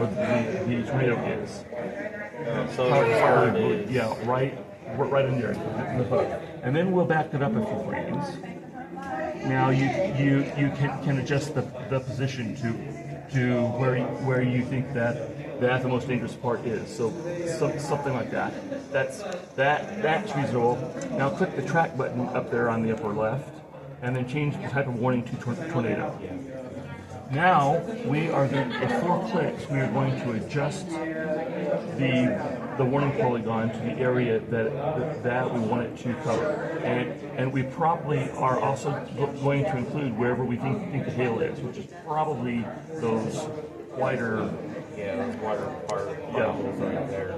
where the tornado is. So where it is. Yeah, right in there. And then we'll back it up a few frames. Now you can adjust the position to where you think that the most dangerous part is. So something like that. That's reasonable. Now click the track button up there on the upper left, and then change the type of warning to tornado. Now we are going, with 4 clicks, we are going to adjust the warning polygon to the area that we want it to cover, and we probably are also going to include wherever we think the hail is, which is probably those wider. Yeah, those wider particles right there.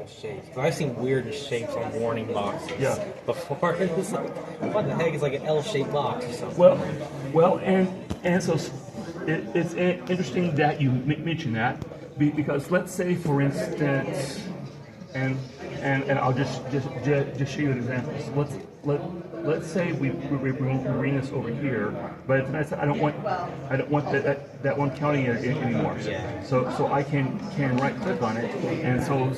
Shapes. But I've seen weird shapes on warning boxes before. It's like, what the heck? It's like an L-shaped box or something. Well, and so it's interesting that you mention that, because let's say, for instance, and I'll just show you an example. So let's say we bring this over here, but I don't want that one county anymore. So I can right click on it, and so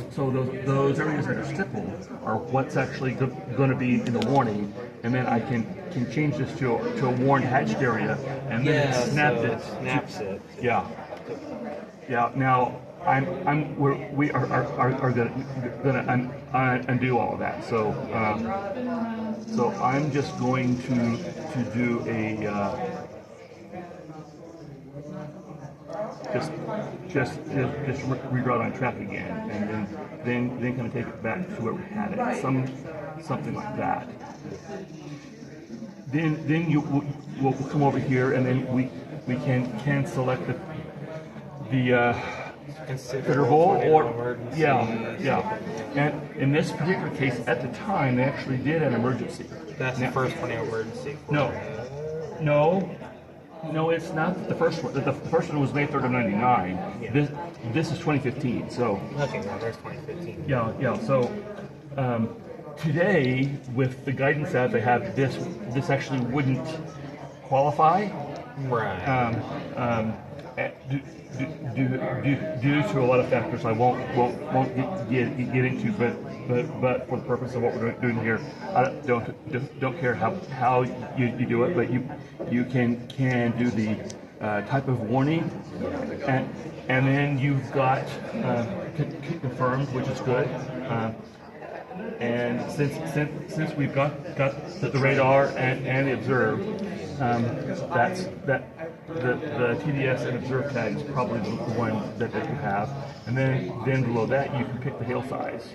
those areas that are stippled are what's actually going to be in the warning, and then I can change this to a warned hatched area, and then it snaps it. Yeah. Now we are going to undo all of that. So I'm just going to do a just redraw on track again, and then kind of take it back to where we had it, something like that. Then we'll come over here, and then we can select the considerable or and in this particular case, at the time, they actually did an emergency. That's the first tornado emergency. No, it's not the first one. The first one was May 3rd of '99. Yeah. This is 2015. So okay, now there's 2015. Yeah. So today, with the guidance that they have, this actually wouldn't qualify. Right. Due to a lot of factors I won't get into, but for the purpose of what we're doing here, I don't care how you do it, but you can do the type of warning, and then you've got confirmed, which is good. And since we've got the radar and the observe, the TDS and observe tag is probably the one that you have, and then below that you can pick the hail size.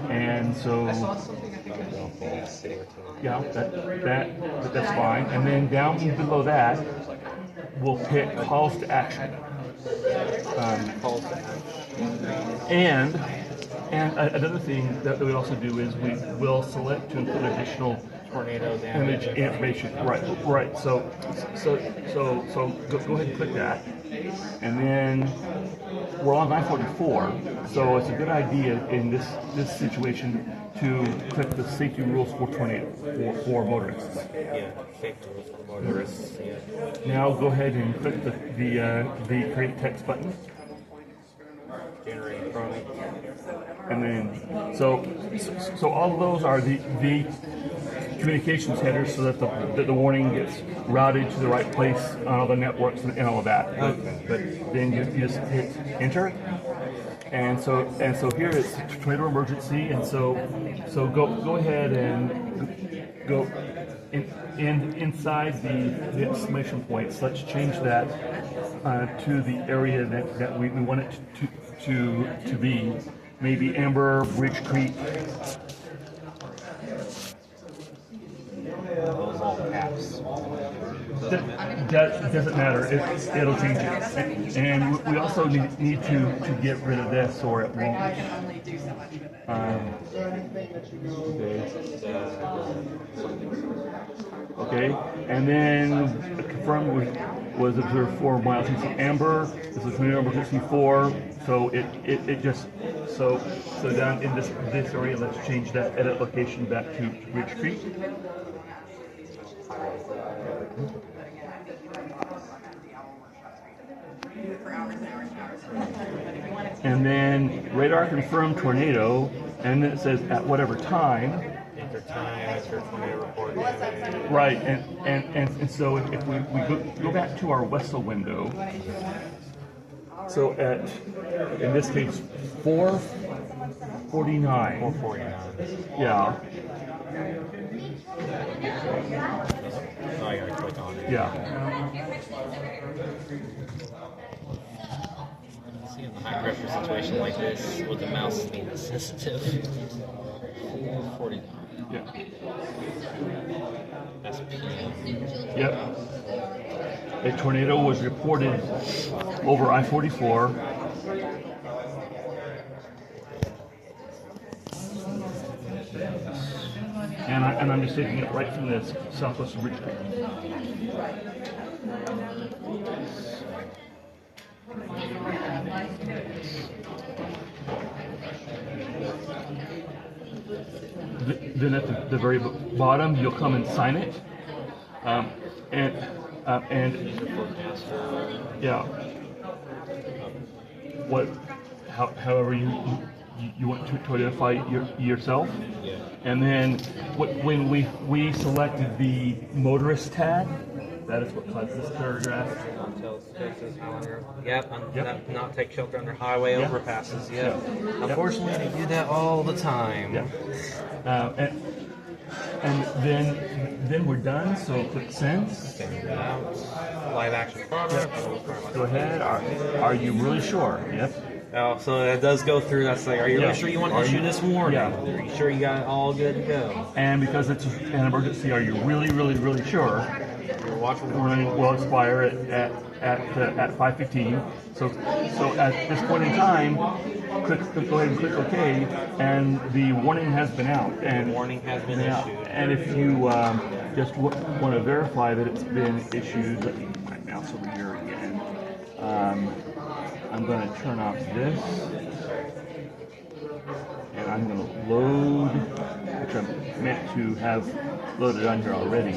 And so that's fine. And then down below that, we'll pick calls to action. And another thing that we also do is we will select to include additional tornado damage information. Right. So go ahead and click that, and then we're on 944. So it's a good idea in this situation to click the safety rules for tornado for motorists. Yeah, safety rules for motorists. Yeah. Now go ahead and click the create text button. Generate from it. And then so all of those are the communications headers, so that the warning gets routed to the right place on all the networks and all of that. But then you just hit enter, and so here it's tornado emergency, and so go ahead and go inside the exclamation points. Let's change that to the area that we want it to be. Maybe Amber, Bridge Creek. Those all caps. That doesn't matter. It'll change it. And we also need to get rid of this, or it won't. Okay. And then confirm was observed 4 miles east of Amber. This is tornado emergency 4. So it just so down in this area, let's change that edit location back to Ridge Creek. And then radar confirmed tornado, and then it says at whatever time. Enter time, enter tornado report. Right, and so if we go back to our Wessel window, so at, in this case, 4:49. 449. Yeah, Oh, I gotta click on it. yeah. See, in a high pressure situation like this, with the mouse being sensitive. 449. Yeah. That's PM. Yep. A tornado was reported over I-44. And I'm just taking it right from this southwest of Ridge Creek. Then at the very bottom, you'll come and sign it, and yeah, however you want to identify yourself. Yeah. And then when we selected the motorist tag, that is what caused this paragraph. Yep, not take shelter under highway Yep. overpasses. Yep. Yep. Unfortunately, they do that all the time. Yeah. And then we're done. So click send. Send it out. Live action product. Go ahead. Are you really sure? Yep. Oh, so it does go through. That's like, are you Yeah. really sure you want to Are issue you- this warning? Yeah. Are you sure you got it all good to go? And because it's an emergency, are you really sure? Your watch Warning will expire at 5:15. So at this point in time, go ahead and click OK, and the warning has been out. And warning has been yeah, issued. and if you just want to verify that it's been issued, let me move my mouse over here again. I'm going to turn off this, and I'm going to load, which I'm meant to have loaded on here already,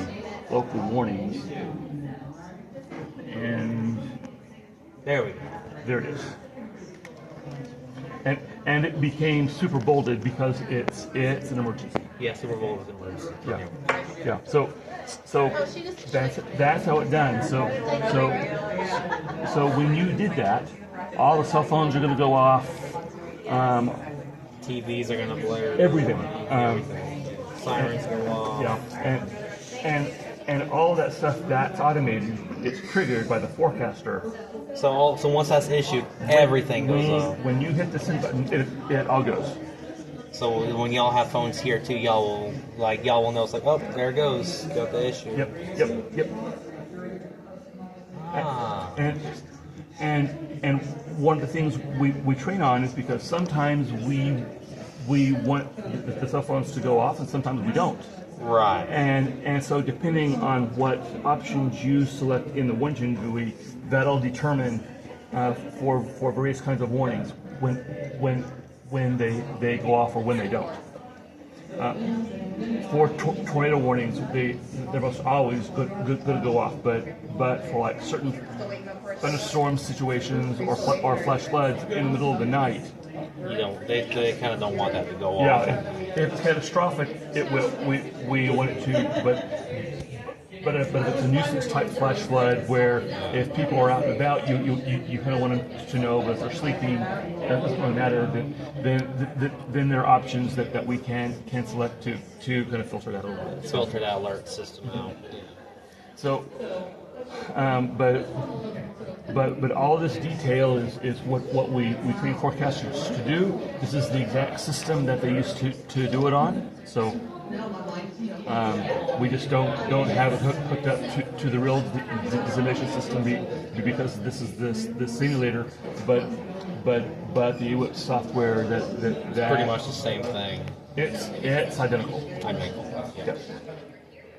local warnings. And There we go. there it is. And it became super bolded because it's an emergency. Yeah, Super Bowl is emergency. Yeah, yeah. So that's how it done. So when you did that, all the cell phones are going to go off. TVs are gonna blare. Everything. Sirens go off. Yeah, and all of that stuff that's automated. It's triggered by the forecaster. So once that's issued, everything goes off. When you hit the send button, it all goes. So when y'all have phones here too, y'all will know. It's like, oh, there it goes. Got the issue. Yep. Ah. And one of the things we train on is because sometimes we want the cell phones to go off and sometimes we don't. Right. And so depending on what options you select in the Warning GUI, that'll determine for various kinds of warnings when they go off or when they don't. For tornado warnings, they're most always good to go off, but for like certain thunderstorm situations or flash floods in the middle of the night, They kind of don't want that to go off. yeah, if it's catastrophic, it will. We want it to, but if it's a nuisance type flash flood where if people are out and about, you kind of want them to know, but if they're sleeping, that doesn't really matter. Then there are options that we can select to kind of filter that over. Filter that alert system out. So, but all this detail is what we train forecasters to do. This is the exact system that they used to do it on. So we just don't have it hooked up to the real simulation system because this is this simulator, but the EWIP software that Pretty much the same thing. it's identical. I make. Yep.